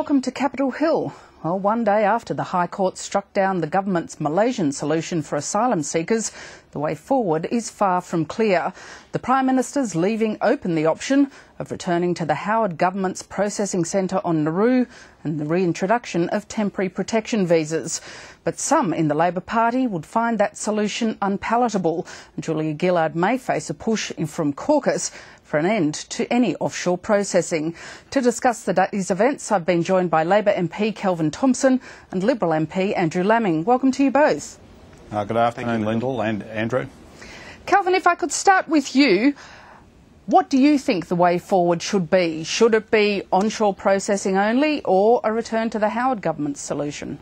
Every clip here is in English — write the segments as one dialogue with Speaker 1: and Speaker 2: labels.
Speaker 1: welcome to Capitol Hill. Well, one day after the High Court struck down the government's Malaysian solution for asylum seekers, the way forward is far from clear. The Prime Minister's leaving open the option of returning to the Howard government's processing centre on Nauru and the reintroduction of temporary protection visas. But some in the Labor Party would find that solution unpalatable. Julia Gillard may face a push from caucus for an end to any offshore processing. To discuss the day's events, I've been joined by Labor MP Kelvin Thompson and Liberal MP Andrew Laming. Welcome to you both.
Speaker 2: Good afternoon, Lyndall and Andrew.
Speaker 1: Kelvin, if I could start with you, what do you think the way forward should be? Should it be onshore processing only or a return to the Howard government's solution?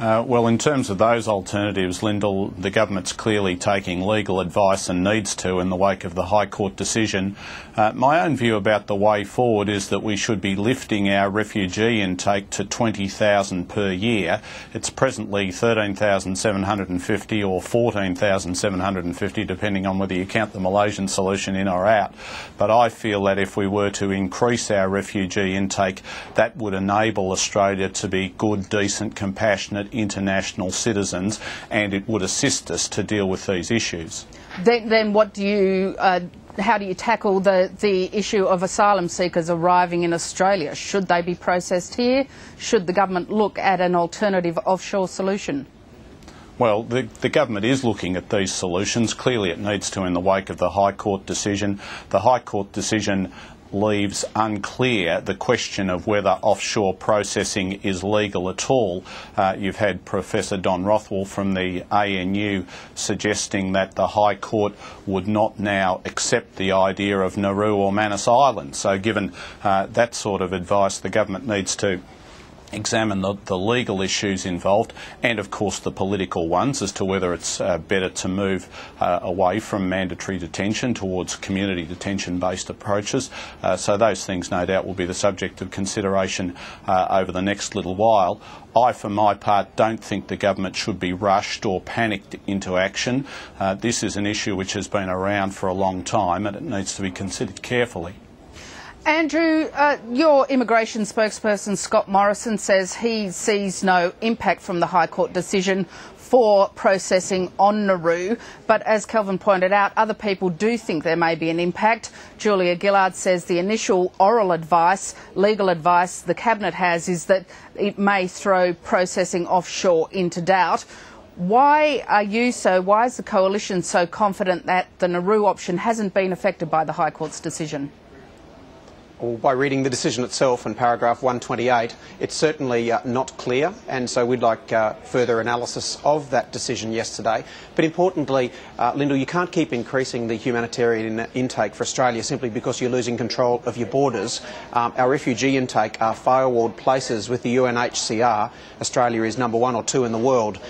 Speaker 2: Well, in terms of those alternatives, Lyndall, the government's clearly taking legal advice and needs to in the wake of the High Court decision. My own view about the way forward is that we should be lifting our refugee intake to 20,000 per year. It's presently 13,750 or 14,750, depending on whether you count the Malaysian solution in or out. But I feel that if we were to increase our refugee intake, that would enable Australia to be good, decent, compassionate international citizens, and it would assist us to deal with these issues.
Speaker 1: Then what do you, how do you tackle the issue of asylum seekers arriving in Australia? Should they be processed here? Should the government look at an alternative offshore solution?
Speaker 2: Well, the government is looking at these solutions. Clearly it needs to in the wake of the High Court decision. The High Court decision leaves unclear the question of whether offshore processing is legal at all. You've had Professor Don Rothwell from the ANU suggesting that the High Court would not now accept the idea of Nauru or Manus Island. So given that sort of advice, the government needs to examine the legal issues involved and of course the political ones as to whether it's better to move away from mandatory detention towards community detention based approaches. So those things no doubt will be the subject of consideration over the next little while. I for my part don't think the government should be rushed or panicked into action. This is an issue which has been around for a long time and it needs to be considered carefully.
Speaker 1: Andrew, your immigration spokesperson Scott Morrison says he sees no impact from the High Court decision for processing on Nauru, but as Kelvin pointed out, other people do think there may be an impact. Julia Gillard says the initial oral advice, legal advice the Cabinet has is that it may throw processing offshore into doubt. Why is the Coalition so confident that the Nauru option hasn't been affected by the High Court's decision?
Speaker 3: Well, by reading the decision itself in paragraph 128, it's certainly not clear, and so we'd like further analysis of that decision yesterday. But importantly, Lyndall, you can't keep increasing the humanitarian intake for Australia simply because you're losing control of your borders. Our refugee intake are firewalled places with the UNHCR. Australia is number 1 or 2 in the world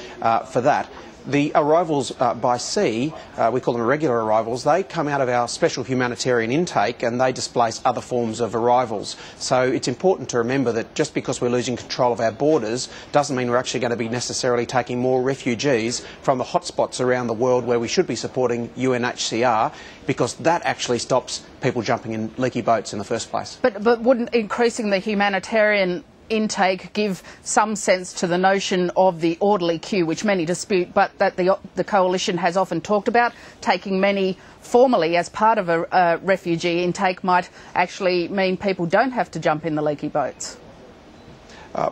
Speaker 3: for that. The arrivals by sea, we call them irregular arrivals, they come out of our special humanitarian intake and they displace other forms of arrivals. So it's important to remember that just because we're losing control of our borders doesn't mean we're actually going to be necessarily taking more refugees from the hotspots around the world where we should be supporting UNHCR, because that actually stops people jumping in leaky boats in the first place.
Speaker 1: But wouldn't increasing the humanitarian intake give some sense to the notion of the orderly queue, which many dispute, but that the Coalition has often talked about? Taking many formally as part of a refugee intake might actually mean people don't have to jump in the leaky boats.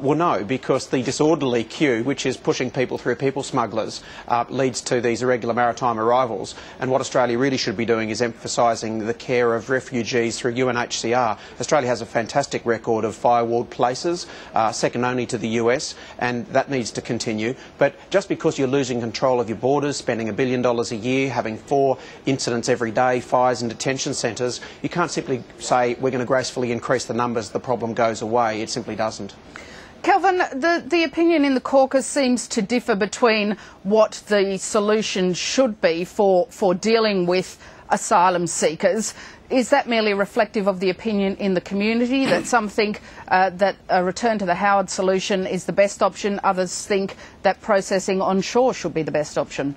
Speaker 3: Well, no, because the disorderly queue, which is pushing people through people smugglers, leads to these irregular maritime arrivals. And what Australia really should be doing is emphasising the care of refugees through UNHCR. Australia has a fantastic record of firewalled places, second only to the US, and that needs to continue. But just because you're losing control of your borders, spending $1 billion a year, having 4 incidents every day, fires in detention centres, you can't simply say we're going to gracefully increase the numbers, the problem goes away. It simply doesn't.
Speaker 1: Kelvin, the opinion in the caucus seems to differ between what the solution should be for dealing with asylum seekers. Is that merely reflective of the opinion in the community, that some think that a return to the Howard solution is the best option, others think that processing onshore should be the best option?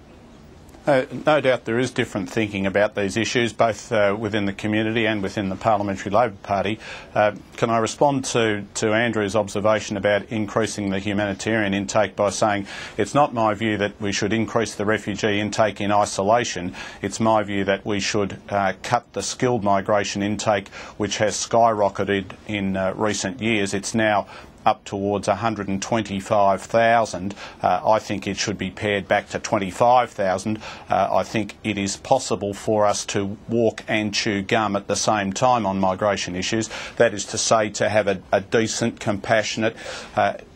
Speaker 2: No doubt there is different thinking about these issues, both within the community and within the Parliamentary Labor Party. Can I respond to Andrew's observation about increasing the humanitarian intake by saying it's not my view that we should increase the refugee intake in isolation. It's my view that we should cut the skilled migration intake, which has skyrocketed in recent years. It's now up towards 125,000. I think it should be pared back to 25,000. I think it is possible for us to walk and chew gum at the same time on migration issues. That is to say, to have a decent, compassionate,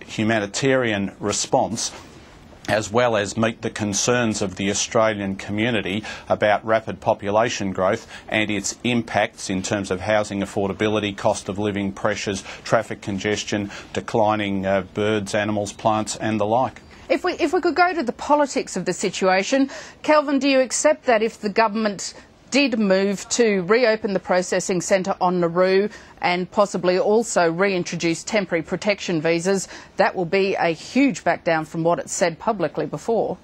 Speaker 2: humanitarian response, as well as meet the concerns of the Australian community about rapid population growth and its impacts in terms of housing affordability, cost of living pressures, traffic congestion, declining birds, animals, plants and the like.
Speaker 1: If we could go to the politics of the situation, Kelvin, do you accept that if the government did move to reopen the processing centre on Nauru and possibly also reintroduce temporary protection visas, that will be a huge back down from what it said publicly before?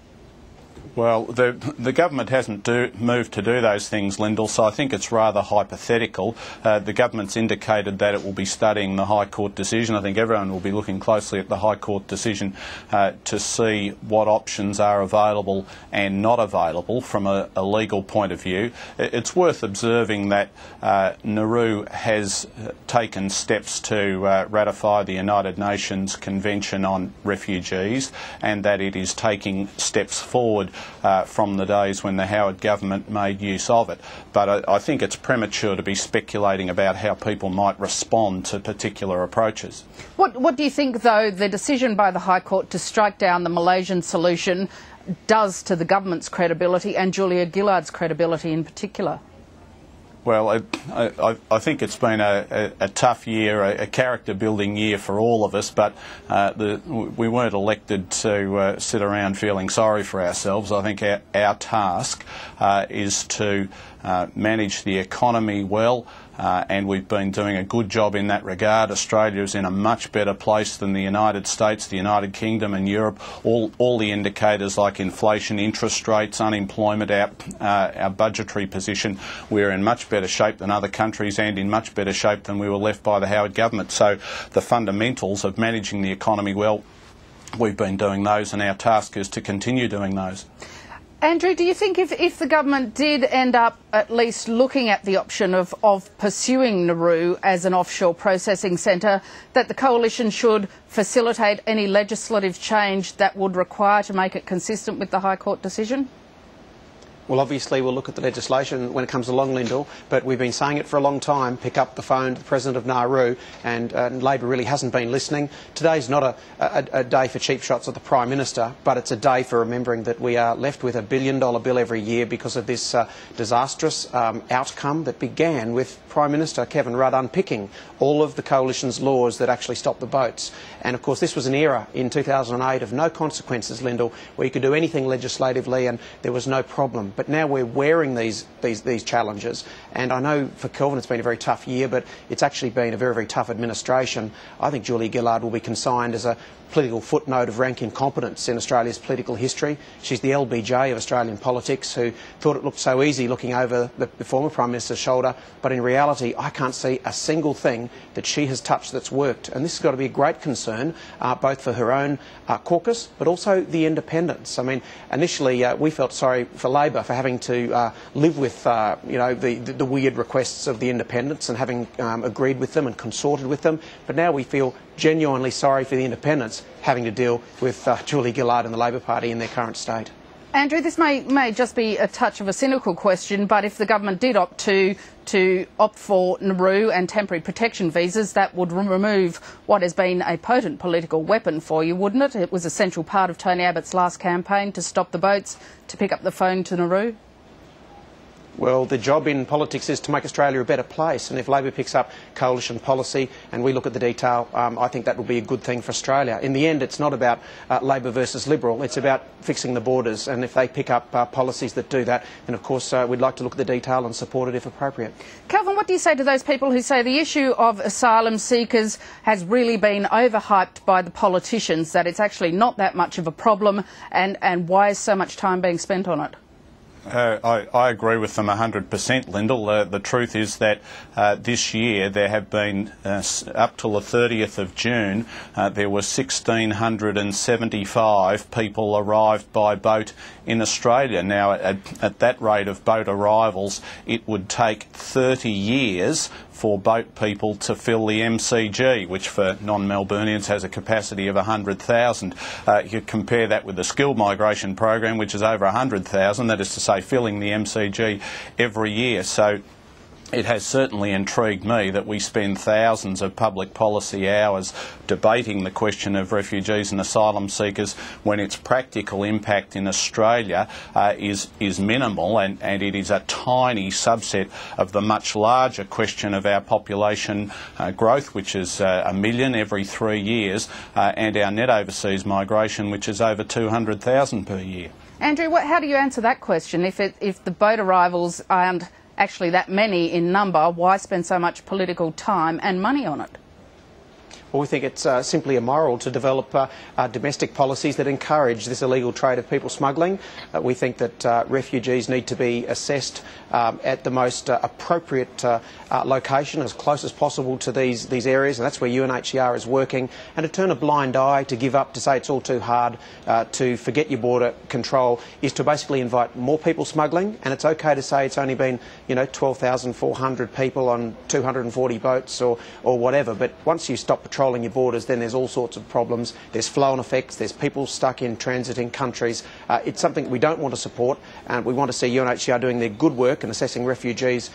Speaker 2: Well, the government hasn't moved to do those things, Lyndall, so I think it's rather hypothetical. The government's indicated that it will be studying the High Court decision. I think everyone will be looking closely at the High Court decision to see what options are available and not available from a legal point of view. It's worth observing that Nauru has taken steps to ratify the United Nations Convention on Refugees, and that it is taking steps forward from the days when the Howard government made use of it. But I think it's premature to be speculating about how people might respond to particular approaches.
Speaker 1: What do you think, though, the decision by the High Court to strike down the Malaysian solution does to the government's credibility and Julia Gillard's credibility in particular?
Speaker 2: Well, I think it's been a tough year, a character-building year for all of us, but we weren't elected to sit around feeling sorry for ourselves. I think our task is to manage the economy well, and we've been doing a good job in that regard. Australia is in a much better place than the United States, the United Kingdom and Europe. All the indicators like inflation, interest rates, unemployment, our budgetary position, we're in much better shape than other countries and in much better shape than we were left by the Howard government. So the fundamentals of managing the economy well, we've been doing those, and our task is to continue doing those.
Speaker 1: Andrew, do you think if the government did end up at least looking at the option of pursuing Nauru as an offshore processing centre, that the coalition should facilitate any legislative change that would require to make it consistent with the High Court decision?
Speaker 3: Well, obviously we'll look at the legislation when it comes along, Lyndall, but we've been saying it for a long time. Pick up the phone to the President of Nauru, and Labor really hasn't been listening. Today's not a day for cheap shots at the Prime Minister, but it's a day for remembering that we are left with $1 billion bill every year because of this disastrous outcome that began with Prime Minister Kevin Rudd unpicking all of the coalition's laws that actually stopped the boats. And of course this was an era in 2008 of no consequences, Lyndall, where you could do anything legislatively and there was no problem. But now we're wearing these challenges, and I know for Kelvin it's been a very tough year, but it's actually been a very, very tough administration. I think Julia Gillard will be consigned as a political footnote of rank incompetence in Australia's political history. She's the LBJ of Australian politics, who thought it looked so easy looking over the former Prime Minister's shoulder, but in reality I can't see a single thing that she has touched that's worked. And this has got to be a great concern, both for her own caucus, but also the independents. I mean, initially we felt sorry for Labor for having to live with the weird requests of the independents and having agreed with them and consorted with them, but now we feel genuinely sorry for the independents having to deal with Julia Gillard and the Labor Party in their current state.
Speaker 1: Andrew, this may just be a touch of a cynical question, but if the government did opt for Nauru and temporary protection visas, that would remove what has been a potent political weapon for you, wouldn't it? It was a central part of Tony Abbott's last campaign to stop the boats, to pick up the phone to Nauru.
Speaker 3: Well, the job in politics is to make Australia a better place, and if Labor picks up coalition policy and we look at the detail, I think that will be a good thing for Australia. In the end, it's not about Labor versus Liberal, it's about fixing the borders, and if they pick up policies that do that, then of course we'd like to look at the detail and support it if appropriate.
Speaker 1: Calvin, what do you say to those people who say the issue of asylum seekers has really been overhyped by the politicians, that it's actually not that much of a problem, and why is so much time being spent on it?
Speaker 2: I agree with them 100%, Lyndall. The truth is that this year there have been, up till the 30th of June, there were 1,675 people arrived by boat in Australia. Now, at that rate of boat arrivals, it would take 30 years for boat people to fill the MCG, which for non-Melburnians has a capacity of 100,000. You compare that with the skilled migration program, which is over 100,000, that is to say filling the MCG every year. So it has certainly intrigued me that we spend thousands of public policy hours debating the question of refugees and asylum seekers when its practical impact in Australia is minimal, and it is a tiny subset of the much larger question of our population growth, which is 1 million every 3 years, and our net overseas migration, which is over 200,000 per year.
Speaker 1: Andrew, how do you answer that question? If the boat arrivals aren't actually that many in number, why spend so much political time and money on it?
Speaker 3: Well, we think it's simply immoral to develop domestic policies that encourage this illegal trade of people smuggling. We think that refugees need to be assessed at the most appropriate location, as close as possible to these areas, and that's where UNHCR is working. And to turn a blind eye, to give up, to say it's all too hard, to forget your border control, is to basically invite more people smuggling. And it's okay to say it's only been, 12,400 people on 240 boats or whatever, but once you stop patrolling your borders, then there's all sorts of problems. There's flow-on effects, there's people stuck in transiting countries. It's something we don't want to support, and we want to see UNHCR doing their good work and assessing refugees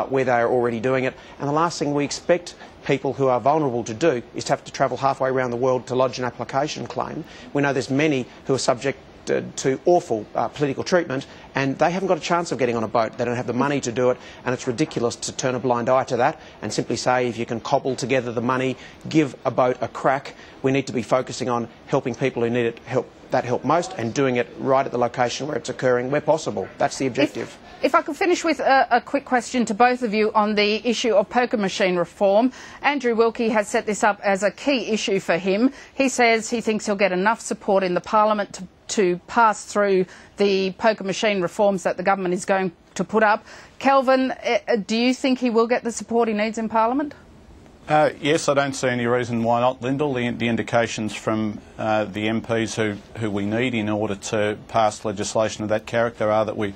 Speaker 3: where they are already doing it. And the last thing we expect people who are vulnerable to do is to have to travel halfway around the world to lodge an application claim. We know there's many who are subject to awful political treatment, and they haven't got a chance of getting on a boat. They don't have the money to do it, and it's ridiculous to turn a blind eye to that and simply say if you can cobble together the money, give a boat a crack. We need to be focusing on helping people who need help most, and doing it right at the location where it's occurring, where possible. That's the objective.
Speaker 1: If I could finish with a quick question to both of you on the issue of poker machine reform. Andrew Wilkie has set this up as a key issue for him. He says he thinks he'll get enough support in the Parliament to pass through the poker machine reforms that the government is going to put up. Kelvin, do you think he will get the support he needs in Parliament?
Speaker 2: Yes, I don't see any reason why not, Lyndall. The indications from the MPs who we need in order to pass legislation of that character are that we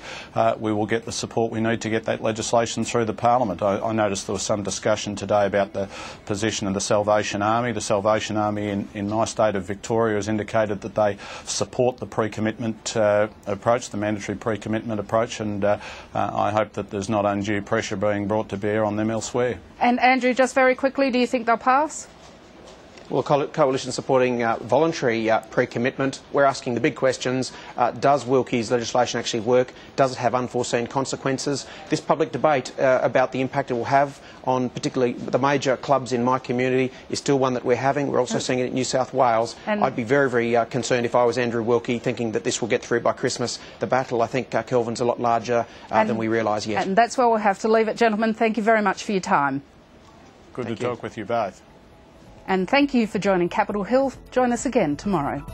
Speaker 2: will get the support we need to get that legislation through the Parliament. I noticed there was some discussion today about the position of the Salvation Army. The Salvation Army in my state of Victoria has indicated that they support the pre-commitment approach, the mandatory pre-commitment approach, and I hope that there's not undue pressure being brought to bear on them elsewhere.
Speaker 1: And Andrew, just very quickly, do you think they'll pass?
Speaker 3: Well, coalition supporting voluntary pre-commitment. We're asking the big questions. Does Wilkie's legislation actually work? Does it have unforeseen consequences? This public debate about the impact it will have on particularly the major clubs in my community is still one that we're having. We're also seeing it in New South Wales. And I'd be very, very concerned if I was Andrew Wilkie, thinking that this will get through by Christmas. The battle, I think, Kelvin's a lot larger than we realise yet.
Speaker 1: And that's where we'll have to leave it, gentlemen. Thank you very much for your time.
Speaker 2: Good to talk with you both.
Speaker 1: And thank you for joining Capitol Hill. Join us again tomorrow.